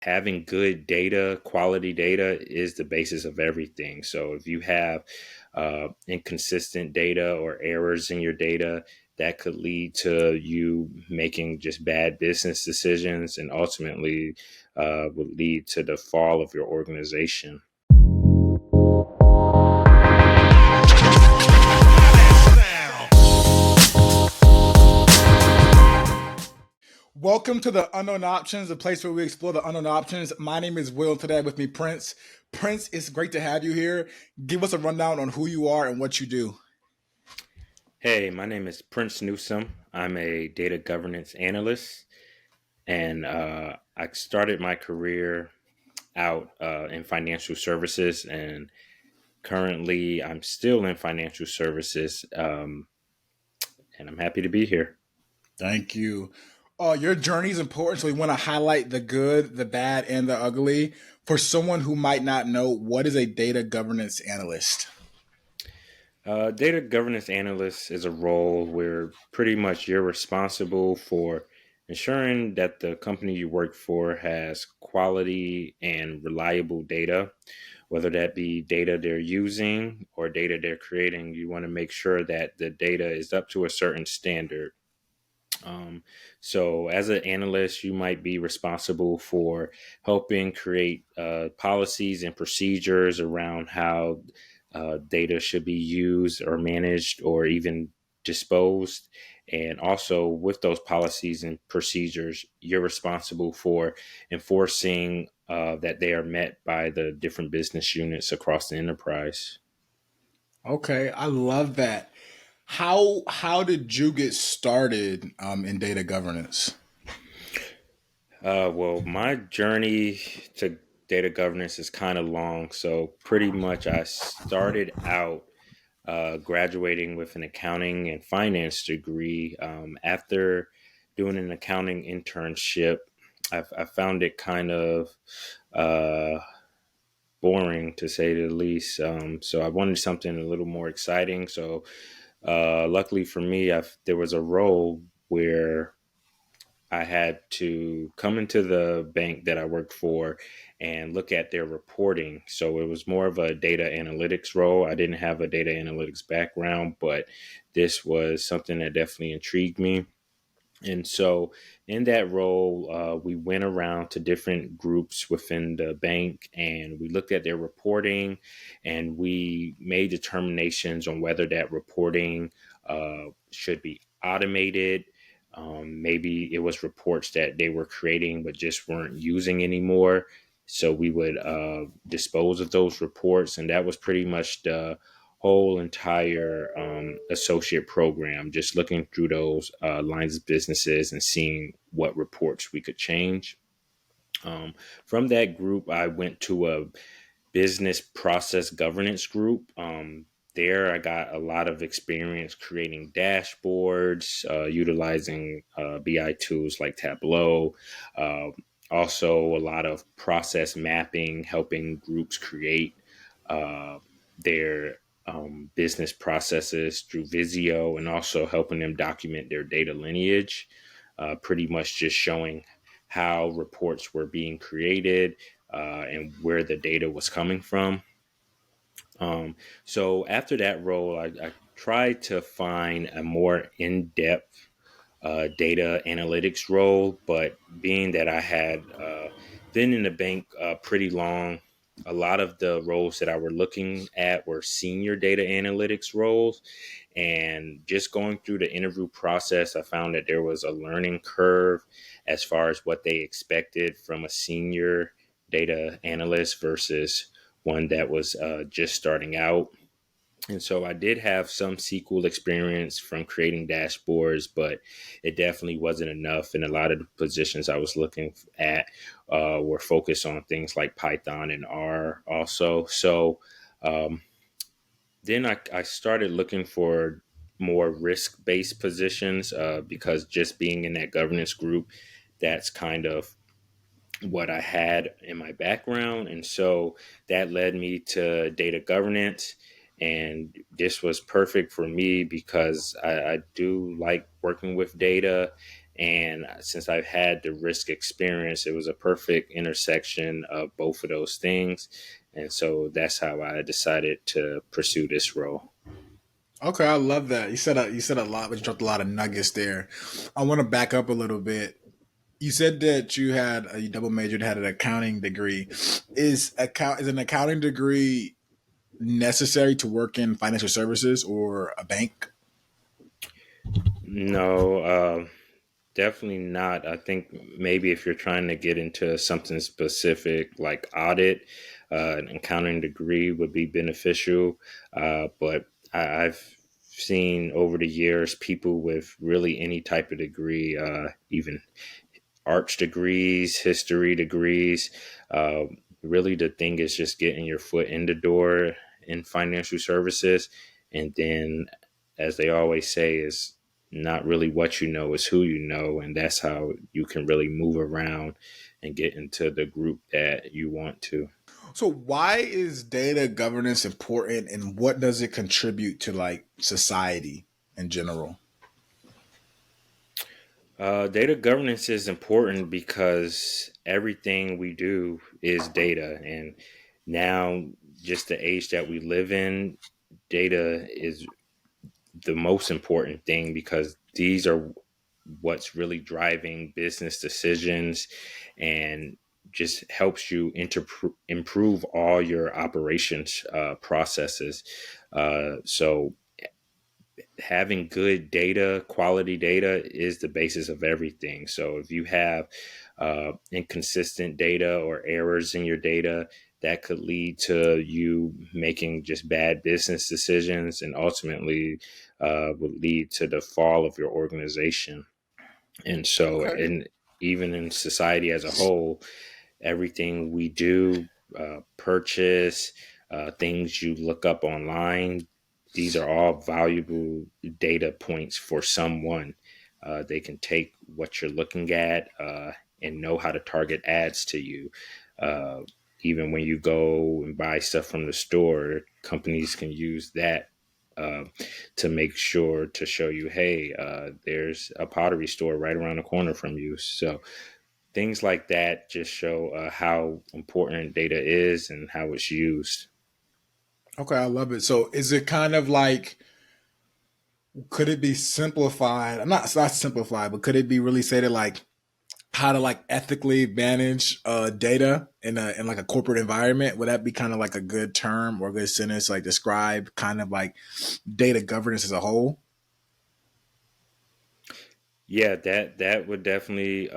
having good data, quality data is the basis of everything. So if you have inconsistent data or errors in your data, that could lead to you making just bad business decisions and ultimately would lead to the fall of your organization. Welcome to the Unknown Options, a place where we explore the unknown options. My name is Will. Today with me, Prince. Prince, it's great to have you here. Give us a rundown on who you are and what you do. Hey, my name is Prince Newsome. I'm a data governance analyst, and I started my career out in financial services, and currently I'm still in financial services, and I'm happy to be here. Thank you. Your journey is important, so we want to highlight the good, the bad, and the ugly. For someone who might not know, what is a data governance analyst? Data governance analyst is a role where pretty much you're responsible for ensuring that the company you work for has quality and reliable data, whether that be data they're using or data they're creating. You want to make sure that the data is up to a certain standard. Um, so, as an analyst, you might be responsible for helping create policies and procedures around how data should be used or managed or even disposed. And also, with those policies and procedures, you're responsible for enforcing that they are met by the different business units across the enterprise. Okay, I love that. How did you get started in data governance? Well, my journey to data governance is kind of long. So, pretty much, I started out graduating with an accounting and finance degree. After doing an accounting internship, I found it kind of uh, boring to say the least. So, I wanted something a little more exciting. So, luckily for me, there was a role where I had to come into the bank that I worked for and look at their reporting. So it was more of a data analytics role. I didn't have a data analytics background, but this was something that definitely intrigued me. And so, in that role, we went around to different groups within the bank and we looked at their reporting and we made determinations on whether that reporting should be automated. Maybe it was reports that they were creating but just weren't using anymore. So, we would dispose of those reports. And that was pretty much the whole entire associate program, just looking through those lines of businesses and seeing what reports we could change. From that group, I went to a business process governance group. There, I got a lot of experience creating dashboards, utilizing BI tools like Tableau. Uh, Also, a lot of process mapping, helping groups create their business processes through Visio and also helping them document their data lineage, pretty much just showing how reports were being created and where the data was coming from. So after that role, I tried to find a more in-depth data analytics role, but being that I had been in the bank pretty long, a lot of the roles that I were looking at were senior data analytics roles. And just going through the interview process, I found that there was a learning curve as far as what they expected from a senior data analyst versus one that was just starting out. And so I did have some SQL experience from creating dashboards, but it definitely wasn't enough. And a lot of the positions I was looking at were focused on things like Python and R also. So um, then I started looking for more risk based positions because just being in that governance group, that's kind of what I had in my background. And so that led me to data governance. And this was perfect for me because I do like working with data. And since I've had the risk experience, it was a perfect intersection of both of those things. And so that's how I decided to pursue this role. Okay, I love that. You said a lot, but you dropped a lot of nuggets there. I want to back up a little bit. You said that you double majored, had an accounting degree. Is an accounting degree necessary to work in financial services or a bank? No, definitely not. I think maybe if you're trying to get into something specific like audit, an accounting degree would be beneficial. But I've seen over the years people with really any type of degree, even arts degrees, history degrees. Really, the thing is just getting your foot in the door in financial services. And then, as they always say, is not really what you know, is who you know. And that's how you can really move around and get into the group that you want to. So why is data governance important and what does it contribute to like society in general? Data governance is important because everything we do is data. And now, just the age that we live in, data is the most important thing because these are what's really driving business decisions and just helps you improve all your operations processes. So having good data, quality data is the basis of everything. So if you have inconsistent data or errors in your data, that could lead to you making just bad business decisions and ultimately would lead to the fall of your organization. And so, Okay. and even in society as a whole, everything we do, purchase, things you look up online, these are all valuable data points for someone. They can take what you're looking at and know how to target ads to you. Uh, Even when you go and buy stuff from the store, companies can use that uh, to make sure to show you, hey, there's a pottery store right around the corner from you. So things like that just show how important data is and how it's used. Okay, I love it. So is it kind of like could it be simplified? I'm not it's not simplified, but could it be really stated like how to like ethically manage data in like a corporate environment? Would that be kind of like a good term or a good sentence like describe kind of like data governance as a whole? Yeah, that would definitely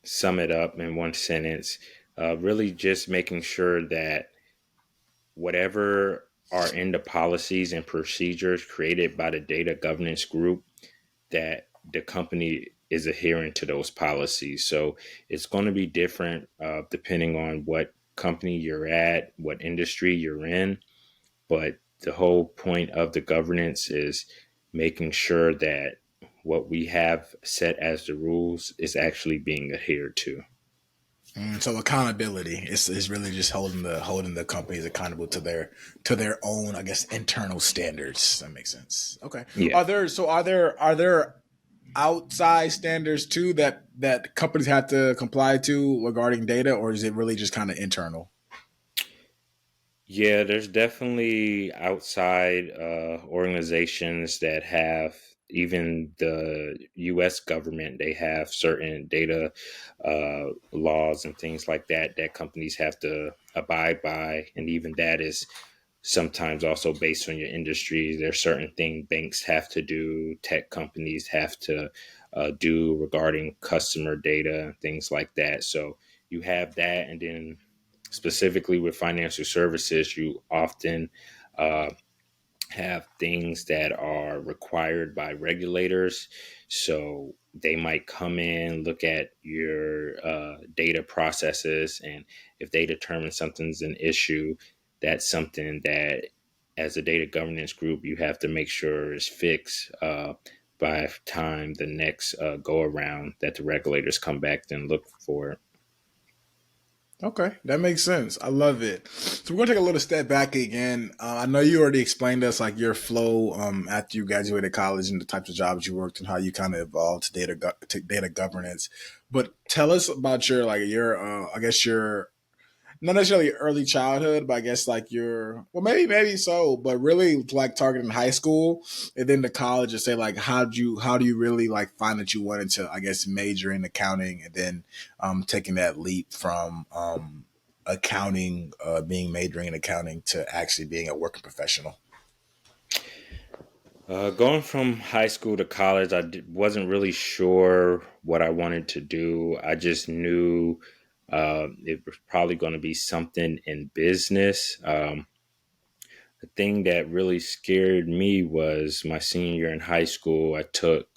sum it up in one sentence. Really, just making sure that whatever are in the policies and procedures created by the data governance group, that the company is adhering to those policies. So it's going to be different depending on what company you're at, what industry you're in. But the whole point of the governance is making sure that what we have set as the rules is actually being adhered to. So accountability is really just holding the companies accountable to their own, I guess, internal standards. That makes sense. Okay. Yeah. Are there outside standards too that companies have to comply to regarding data, or is it really just kind of internal? Yeah, there's definitely outside organizations that have, even the US government, they have certain data laws and things like that that companies have to abide by. And even that is sometimes also based on your industry. There's certain things banks have to do, tech companies have to do regarding customer data and things like that. So you have that, and then specifically with financial services, you often uh, have things that are required by regulators. So they might come in, look at your data processes, and if they determine something's an issue, that's something that, as a data governance group, you have to make sure is fixed by time the next go around that the regulators come back and look for it. Okay, that makes sense. I love it. So we're gonna take a little step back again. I know you already explained to us like your flow after you graduated college and the types of jobs you worked and how you kind of evolved to to data governance. But tell us about your like your I guess your not necessarily early childhood, but I guess like your well maybe so, but really like targeting high school and then to college and say like how do you really like find that you wanted to I guess major in accounting and then taking that leap from accounting being majoring in accounting to actually being a working professional. Going from high school to college, wasn't really sure what I wanted to do. I just knew it was probably going to be something in business. The thing that really scared me was my senior year in high school. I took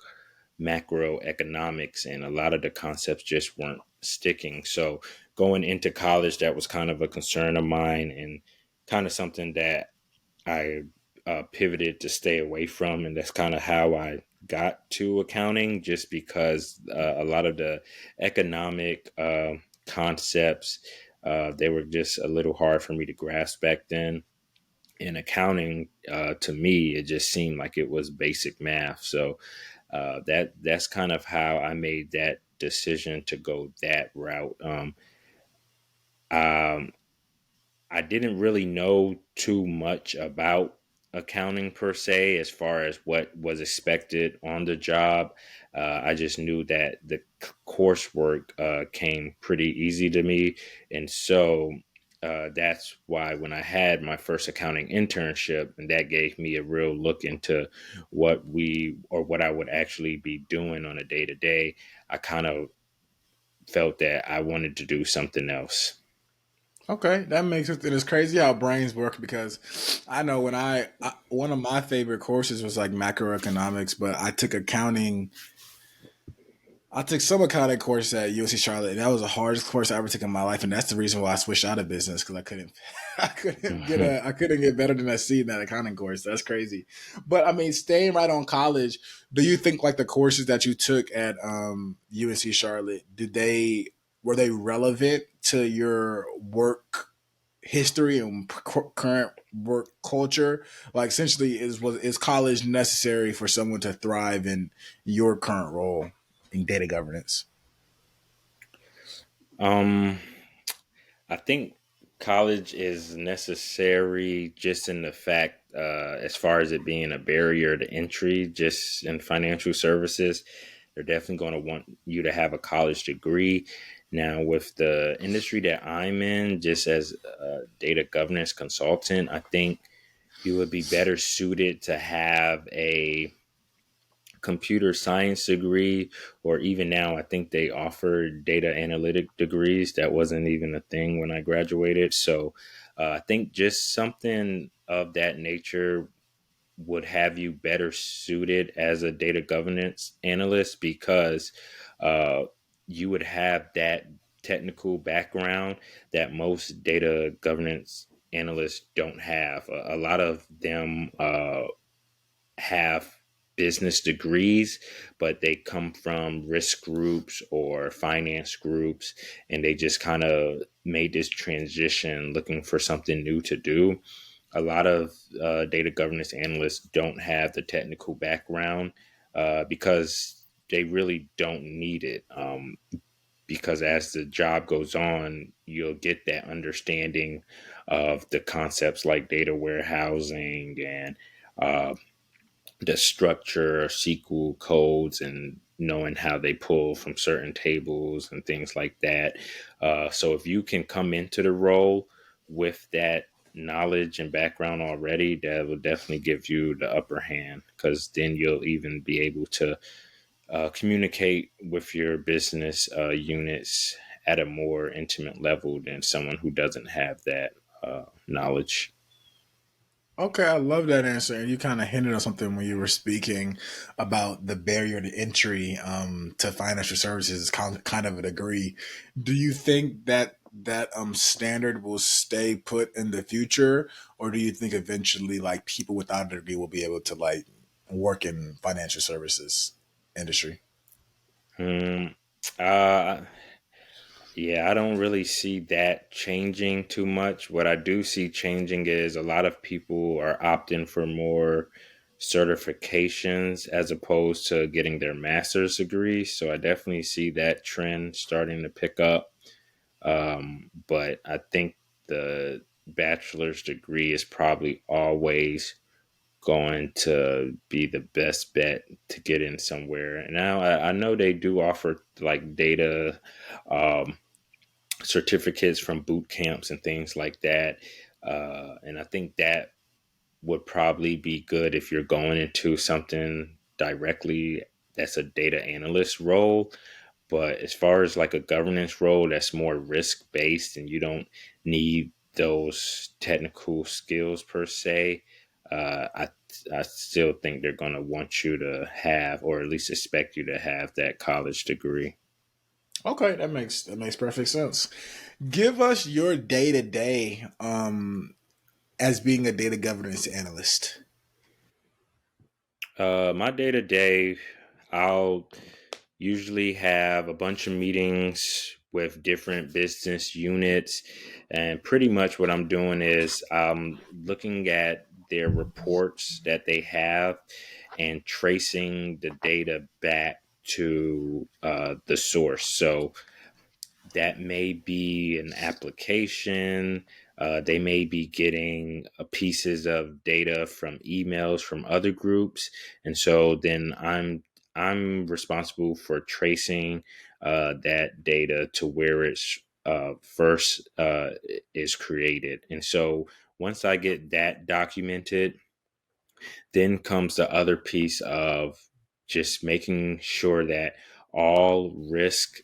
macroeconomics, and a lot of the concepts just weren't sticking. So going into college, that was kind of a concern of mine, and kind of something that I pivoted to stay away from, and that's kind of how I got to accounting, just because a lot of the economic concepts they were just a little hard for me to grasp back then. In accounting, to me, it just seemed like it was basic math. So that's kind of how I made that decision to go that route. Um, I didn't really know too much about accounting per se, as far as what was expected on the job. I just knew that the coursework came pretty easy to me. And so that's why when I had my first accounting internship, and that gave me a real look into what I would actually be doing on a day to day, I kind of felt that I wanted to do something else. Okay, that makes sense. And it's crazy how brains work because I know when one of my favorite courses was like macroeconomics, but I took some accounting course at UNC Charlotte, and that was the hardest course I ever took in my life, and that's the reason why I switched out of business because I couldn't, I couldn't get better than a C in that accounting course. That's crazy. But I mean, staying right on college, do you think like the courses that you took at UNC Charlotte were they relevant to your work history and current work culture? Like, essentially, is college necessary for someone to thrive in your current role in data governance? um, I think college is necessary just in the fact, as far as it being a barrier to entry, just in financial services. They're definitely going to want you to have a college degree. Now, with the industry that I'm in, just as a data governance consultant, I think you would be better suited to have a computer science degree, or even now I think they offer data analytic degrees. That wasn't even a thing when I graduated. So I think just something of that nature would have you better suited as a data governance analyst, because uh, you would have that technical background that most data governance analysts don't have. A lot of them have business degrees, but they come from risk groups or finance groups, and they just kind of made this transition looking for something new to do. A lot of data governance analysts don't have the technical background because they really don't need it. Because as the job goes on, you'll get that understanding of the concepts like data warehousing and uh, the structure, SQL codes, and knowing how they pull from certain tables and things like that. So if you can come into the role with that knowledge and background already, that will definitely give you the upper hand, because then you'll even be able to communicate with your business units at a more intimate level than someone who doesn't have that knowledge. Okay, I love that answer. And you kind of hinted on something when you were speaking about the barrier to entry to financial services is kind of a degree. Do you think that standard will stay put in the future, or do you think eventually like people without a degree will be able to like work in financial services industry? Hmm. Uh, Yeah, I don't really see that changing too much. What I do see changing is a lot of people are opting for more certifications as opposed to getting their master's degree. So I definitely see that trend starting to pick up. But I think the bachelor's degree is probably always going to be the best bet to get in somewhere. And now I know they do offer like data um, certificates from boot camps and things like that. And I think that would probably be good if you're going into something directly that's a data analyst role. But as far as like a governance role that's more risk based and you don't need those technical skills per se, I still think they're going to want you to have, or at least expect you to have, that college degree. Okay, that makes perfect sense. Give us your day to day as being a data governance analyst. My day to day, I'll usually have a bunch of meetings with different business units. And pretty much what I'm doing is I'm looking at their reports that they have and tracing the data back to the source. So that may be an application. They may be getting pieces of data from emails from other groups, and so then I'm responsible for tracing that data to where it's first is created. And so once I get that documented, then comes the other piece of just making sure that all risk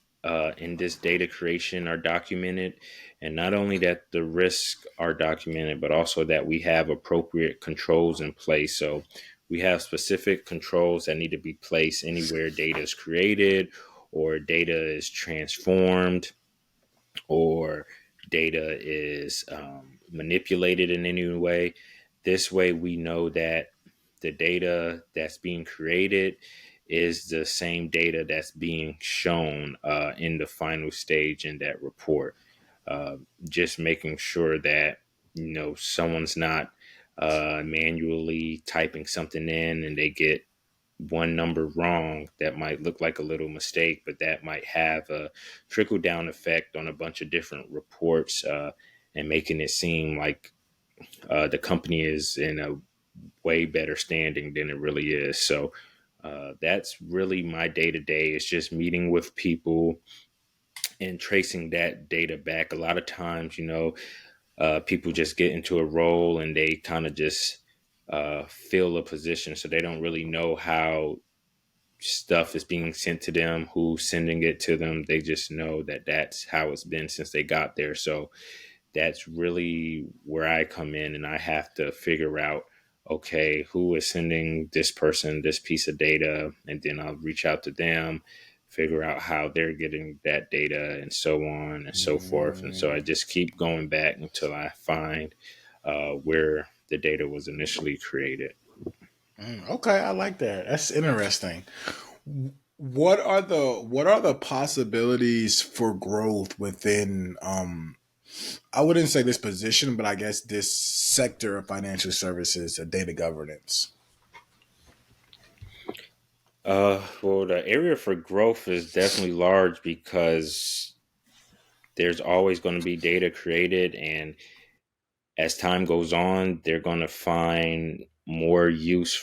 in this data creation are documented. And not only that the risks are documented, but also that we have appropriate controls in place. So we have specific controls that need to be placed anywhere data is created or data is transformed or data is manipulated in any way. This way, we know that the data that's being created is the same data that's being shown in the final stage in that report. Uh, just making sure that someone's not manually typing something in and they get one number wrong that might look like a little mistake, but that might have a trickle down effect on a bunch of different reports and making it seem like the company is in a way better standing than it really is. So that's really my day to day. Is just meeting with people and tracing that data back. A lot of times, people just get into a role and they kind of just fill a position, so they don't really know how stuff is being sent to them, who's sending it to them. They just know that that's how it's been since they got there. So that's really where I come in and I have to figure out, okay, who is sending this person this piece of data? And then I'll reach out to them, figure out how they're getting that data, and so on and so forth. And so I Mm, just keep going back until I find where the data was initially created. okay, I like that. That's interesting. What are the possibilities for growth within I wouldn't say this position, but I guess this sector of financial services, data governance. Well, the area for growth is definitely large because there's always going to be data created, and as time goes on, they're going to find more use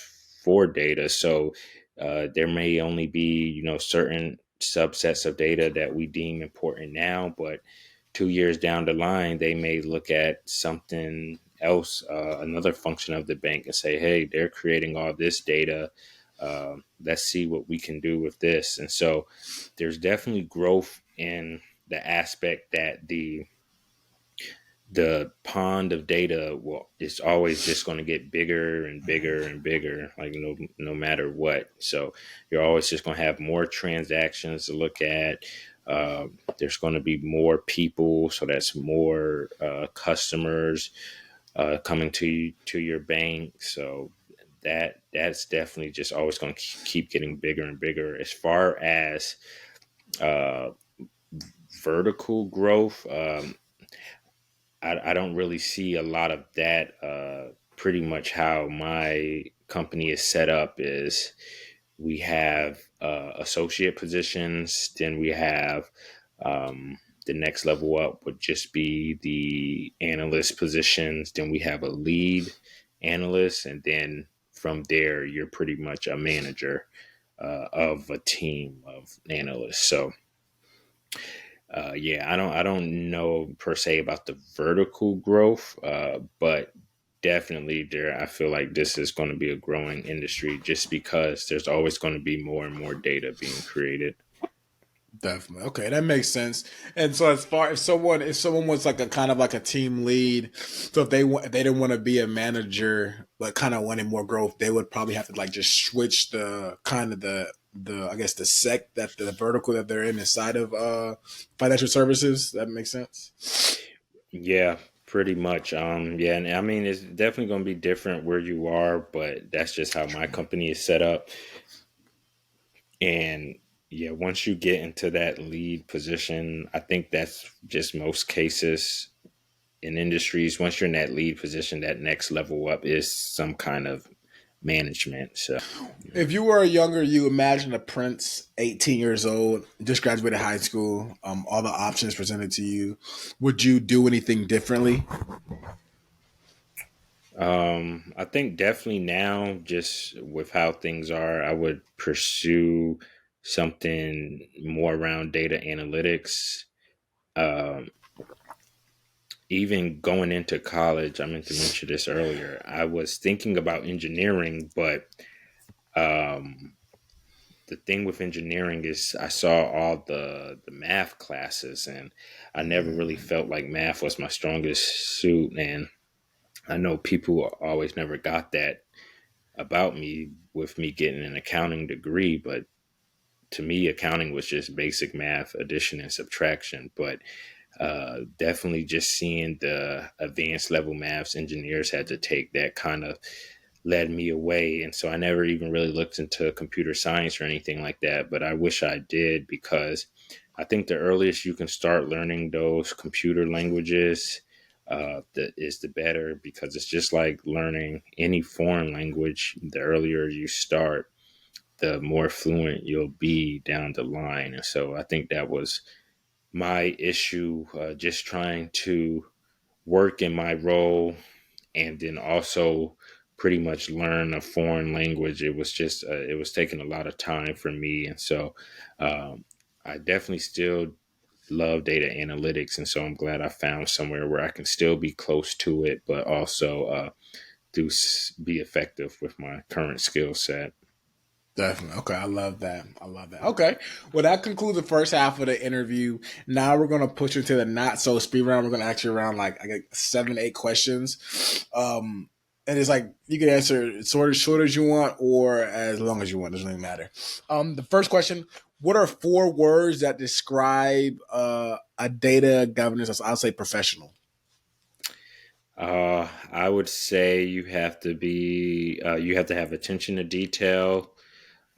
for data. So there may only be, certain subsets of data that we deem important now, but 2 years down the line, they may look at something else, another function of the bank, and say, hey, they're creating all this data. Let's see what we can do with this. And so there's definitely growth in the aspect that the pond of data will it's always just going to get bigger and bigger and bigger, like no matter what. So you're always just going to have more transactions to look at. There's going to be more people, so that's more customers coming to your bank. So that's definitely just always going to keep getting bigger and bigger. As far as uh, vertical growth, I don't really see a lot of that. Pretty much how my company is set up is we have associate positions, then we have the next level up would just be the analyst positions, then we have a lead analyst, and then from there you're pretty much a manager of a team of analysts. So yeah, I don't know per se about the vertical growth, but definitely there. I feel like this is going to be a growing industry just because there's always going to be more and more data being created. Definitely. Okay, that makes sense. And so, as far if someone was like a kind of like a team lead, so if they didn't want to be a manager but kind of wanted more growth, they would probably have to like just switch the kind of the I guess the sec that the vertical that they're in inside of financial services. That makes sense. Yeah, pretty much. Yeah, and I mean it's definitely going to be different where you are, but that's just how my company is set up. And yeah, once you get into that lead position, I think that's just most cases in industries. Once you're in that lead position, that next level up is some kind of management. So, If you were a younger you, imagine a prince, 18 years old, just graduated high school, all the options presented to you. Would you do anything differently? I think definitely now, just with how things are, I would pursue something more around data analytics. Um, Even going into college, I meant to mention this earlier. I was thinking about engineering, but um, the thing with engineering is I saw all the math classes, and I never really felt like math was my strongest suit. And I know people always never got that about me with me getting an accounting degree, but to me, accounting was just basic math, addition and subtraction. But definitely just seeing the advanced level maths engineers had to take that kind of led me away. And so I never even really looked into computer science or anything like that. But I wish I did because I think the earliest you can start learning those computer languages, is the better because it's just like learning any foreign language. The earlier you start, the more fluent you'll be down the line. And so I think that was my issue, just trying to work in my role and then also pretty much learn a foreign language. It was just it was taking a lot of time for me, and so um, I definitely still love data analytics, and so I'm glad I found somewhere where I can still be close to it, but also be effective with my current skill set. Definitely. Okay. I love that. I love that. Okay. Well, that concludes the first half of the interview. Now we're going to push you to the not so speed round. We're going to ask you around like, I get 7, 8 questions. And it's like you can answer as sort of short as you want or as long as you want. Doesn't really matter. The first question: what are 4 words that describe a data governance? I'll say professional. I would say you have to have attention to detail.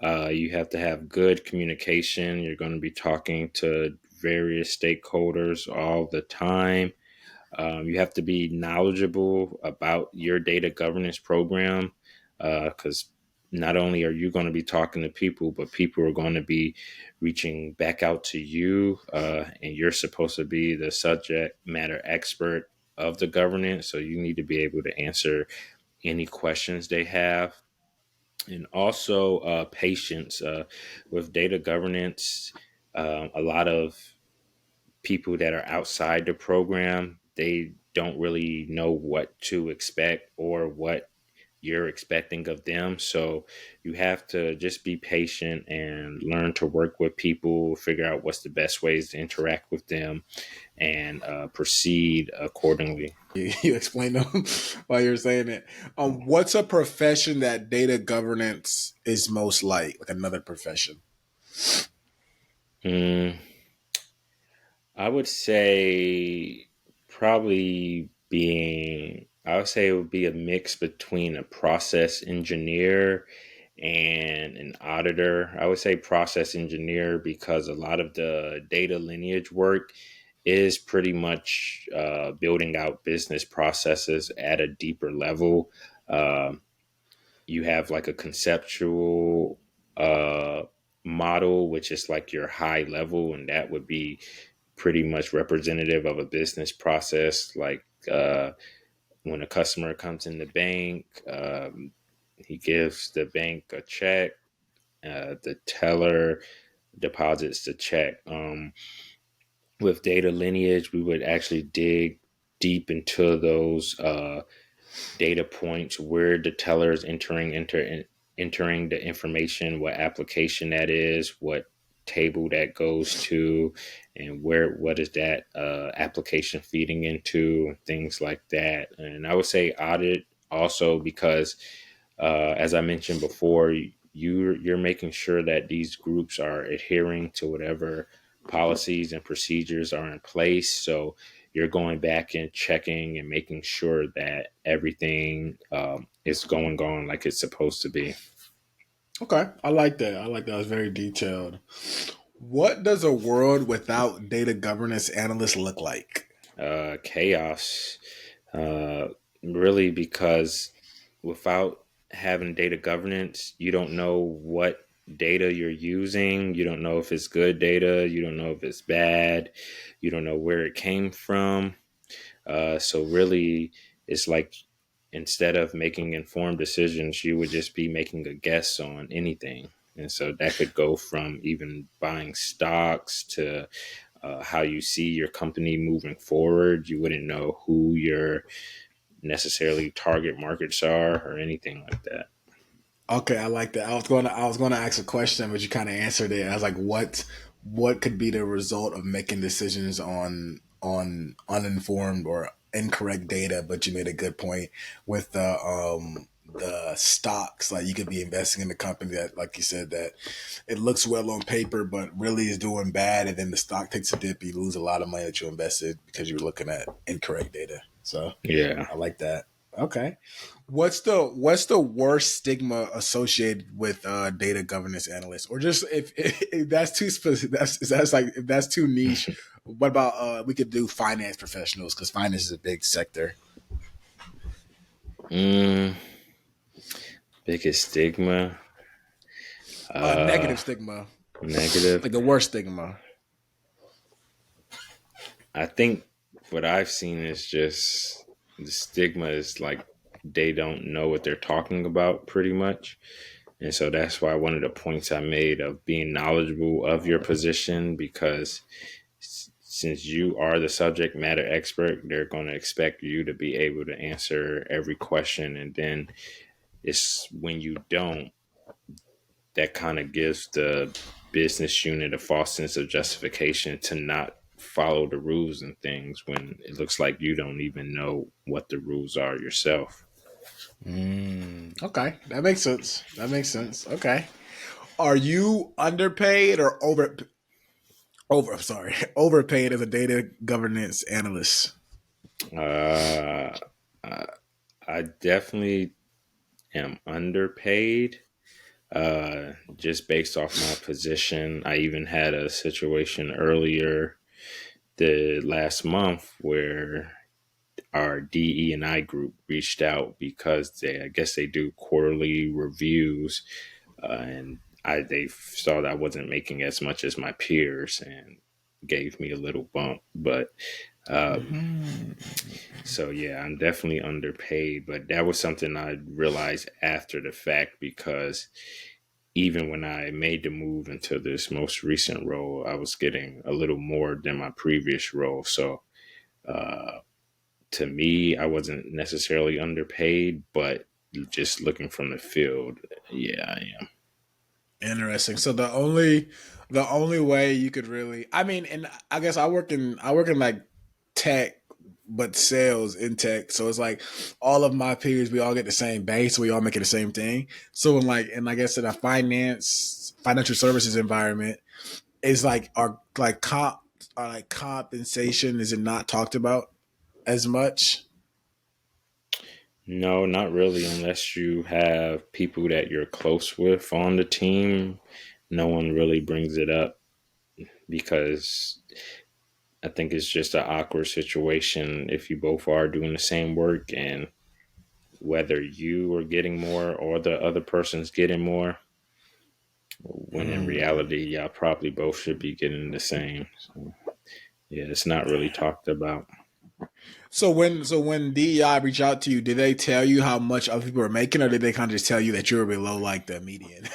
You have to have good communication. You're going to be talking to various stakeholders all the time. You have to be knowledgeable about your data governance program because not only are you going to be talking to people, but people are going to be reaching back out to you, and you're supposed to be the subject matter expert of the governance. So you need to be able to answer any questions they have. And also patience with data governance. A lot of people that are outside the program, they don't really know what to expect or what you're expecting of them. So you have to just be patient and learn to work with people, figure out what's the best ways to interact with them, and proceed accordingly. You explain them while you're saying it. What's a profession that data governance is most like another profession? Mm, I would say I would say it would be a mix between a process engineer and an auditor. I would say process engineer because a lot of the data lineage work is pretty much building out business processes at a deeper level. Um you have like a conceptual uh, model, which is like your high level, and that would be pretty much representative of a business process. Like when a customer comes in the bank, he gives the bank a check, the teller deposits the check. With data lineage, we would actually dig deep into those data points, where the teller is entering the information, what application that is, what table that goes to, and what is that application feeding into, things like that. And I would say audit also because, as I mentioned before, you're making sure that these groups are adhering to whatever policies and procedures are in place. So you're going back and checking and making sure that everything is going on like it's supposed to be. Okay, I like that. I like that. It's very detailed. What does a world without data governance analysts look like? Chaos, uh, really, because without having data governance, you don't know what data you're using. You don't know if it's good data. You don't know if it's bad. You don't know where it came from. So really, it's like instead of making informed decisions, you would just be making a guess on anything. And so that could go from even buying stocks to how you see your company moving forward. You wouldn't know who your necessarily target markets are or anything like that. Okay, I like that. I was going to ask a question, but you kind of answered it. I was like, what could be the result of making decisions on uninformed or incorrect data? But you made a good point with the stocks. Like you could be investing in a company that, like you said, that it looks well on paper, but really is doing bad, and then the stock takes a dip. You lose a lot of money that you invested because you were looking at incorrect data. So Yeah. I like that. Okay. What's the worst stigma associated with data governance analysts, or just if that's too specific, that's like if that's too niche. What about we could do finance professionals because finance is a big sector. mm, Biggest stigma. Uh, Negative stigma, Negative. like the worst stigma. I think what I've seen is just the stigma is like they don't know what they're talking about pretty much. And so that's why one of the points I made of being knowledgeable of your position, because since you are the subject matter expert, they're going to expect you to be able to answer every question. And then it's when you don't, that kind of gives the business unit a false sense of justification to not follow the rules and things when it looks like you don't even know what the rules are yourself. Okay, that makes sense. That makes sense. Okay, are you underpaid or over? I'm sorry, overpaid as a data governance analyst? Uh, I I definitely am underpaid, just based off my position. I even had a situation earlier the last month where our DE and I group reached out because I guess they do quarterly reviews, and they saw that I wasn't making as much as my peers and gave me a little bump. But um, Mhm. so yeah, I'm definitely underpaid. But that was something I realized after the fact because even when I made the move into this most recent role, I was getting a little more than my previous role. So uh, to me, I wasn't necessarily underpaid, but just looking from the field, yeah, I am. Interesting. So the only way you could really, I mean, and I guess I work in like tech, but sales in tech. So it's like all of my peers, we all get the same base. We all make it the same thing. So in like, and I guess in a financial services environment, is like our like compensation is it not talked about as much? No, not really, unless you have people that you're close with on the team. No one really brings it up because I think it's just an awkward situation if you both are doing the same work and whether you are getting more or the other person's getting more, when in Mm. reality, y'all probably both should be getting the same. So, yeah, it's not really talked about. So when DEI reach out to you, did they tell you how much other people are making, or did they kind of just tell you that you were below like the median?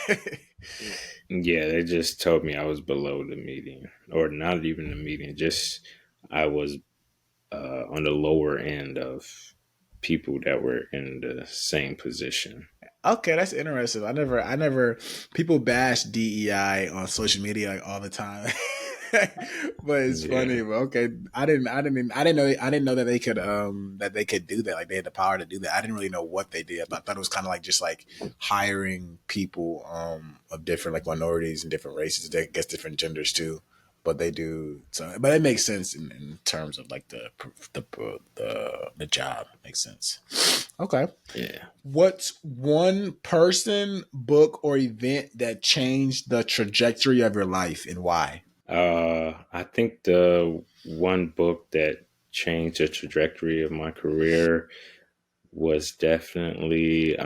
Yeah, they just told me I was below the median, or not even the median. Just I was on the lower end of people that were in the same position. Okay, that's interesting. I never. People bash DEI on social media like all the time, but it's funny. Yeah, But okay, I didn't know that they could do that. Like they had the power to do that. I didn't really know what they did. I thought it was kind of like just like hiring people of different like minorities and different races. I guess different genders too. But they do so. But it makes sense in terms of like the job makes sense. Okay. yeah. What's one person, book, or event that changed the trajectory of your life and why? I think the one book that changed the trajectory of my career was definitely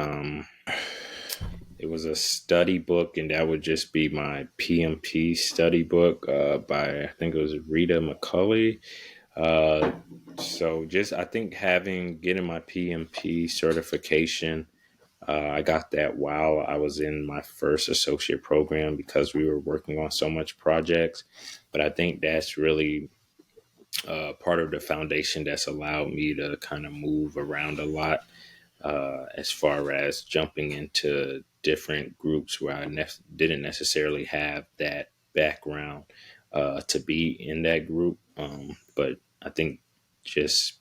it was a study book, and that would just be my PMP study book by I think it was Rita McCulley. Uh, so just I think having getting my PMP certification, I got that while I was in my first associate program because we were working on so much projects. But I think that's really part of the foundation that's allowed me to kind of move around a lot as far as jumping into different groups where I didn't necessarily have that background to be in that group. But I think just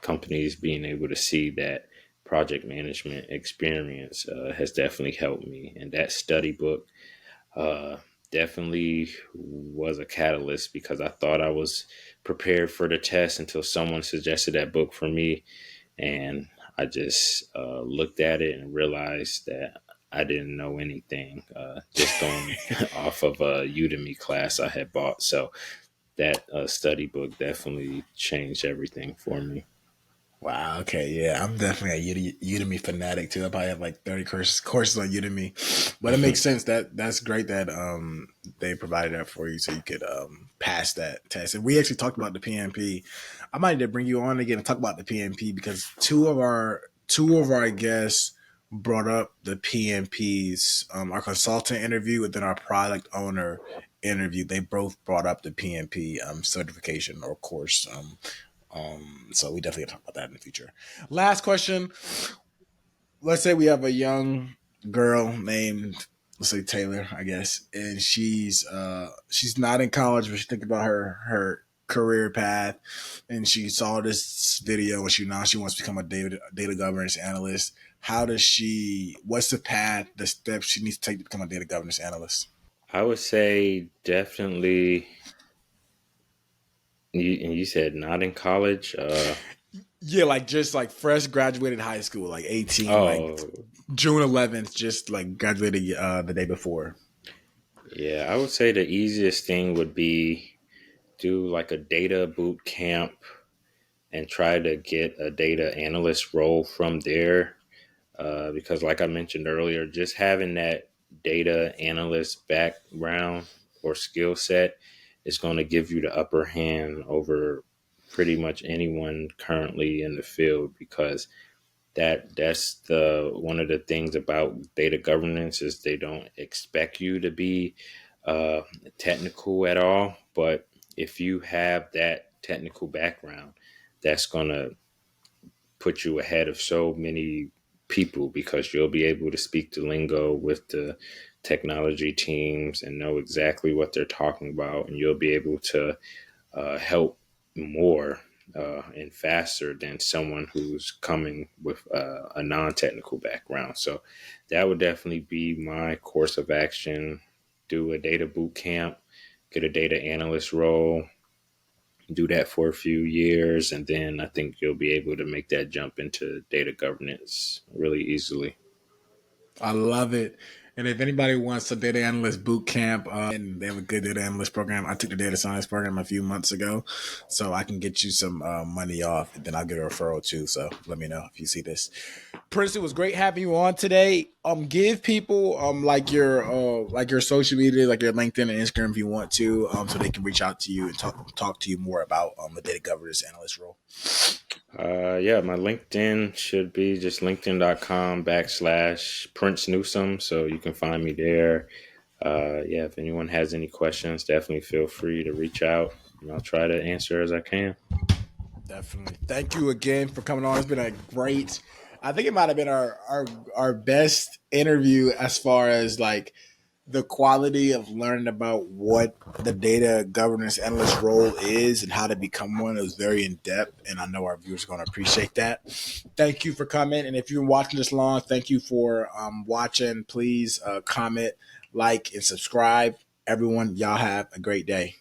companies being able to see that project management experience has definitely helped me. And that study book uh, definitely was a catalyst because I thought I was prepared for the test until someone suggested that book for me, and I just looked at it and realized that I didn't know anything just going off of a Udemy class I had bought. So that study book definitely changed everything for me. Wow. Okay. Yeah, I'm definitely a Udemy fanatic too. I probably have like 30 courses on Udemy, but it makes sense that that's great that they provided that for you so you could pass that test. And we actually talked about the PMP. I might need to bring you on again and talk about the PMP because two of our guests brought up the PMPs. Our consultant interview and then our product owner interview. They both brought up the PMP certification or course. So we definitely talk about that in the future. Last question. Let's say we have a young girl named, let's say Taylor, I guess, and she's not in college, but she's thinking about her career path, and she saw this video and she wants to become a data governance analyst. How does she? What's the path? The steps she needs to take to become a data governance analyst? I would say definitely. And you said not in college. Yeah, like just like fresh graduated high school, like 18, like Oh, June 11th, just like graduated the day before. yeah. I would say the easiest thing would be do like a data boot camp and try to get a data analyst role from there. Because, like I mentioned earlier, just having that data analyst background or skill set is going to give you the upper hand over pretty much anyone currently in the field because that's the one of the things about data governance is they don't expect you to be uh, technical at all, but if you have that technical background, that's going to put you ahead of so many people because you'll be able to speak the lingo with the technology teams and know exactly what they're talking about, and you'll be able to help more and faster than someone who's coming with a non-technical background. So that would definitely be my course of action. Do a data boot camp, get a data analyst role, do that for a few years, and then I think you'll be able to make that jump into data governance really easily. I love it. And if anybody wants a data analyst boot camp, and they have a good data analyst program, I took the data science program a few months ago, so I can get you some money off, and then I'll get a referral too. So let me know if you see this. Prince, it was great having you on today. Give people like your social media, like your LinkedIn and Instagram, if you want to, so they can reach out to you and talk to you more about the data governance analyst role. Yeah, my LinkedIn should be just linkedin.com/Prince Newsome. So you can find me there. Yeah, if anyone has any questions, definitely feel free to reach out and I'll try to answer as I can. Definitely. Thank you again for coming on. It's been a great. I think it might have been our best interview as far as like the quality of learning about what the data governance analyst role is and how to become one. It was very in depth, and I know our viewers are going to appreciate that. Thank you for coming, and if you're watching this long, thank you for watching. Please comment, like, and subscribe. Everyone, y'all have a great day.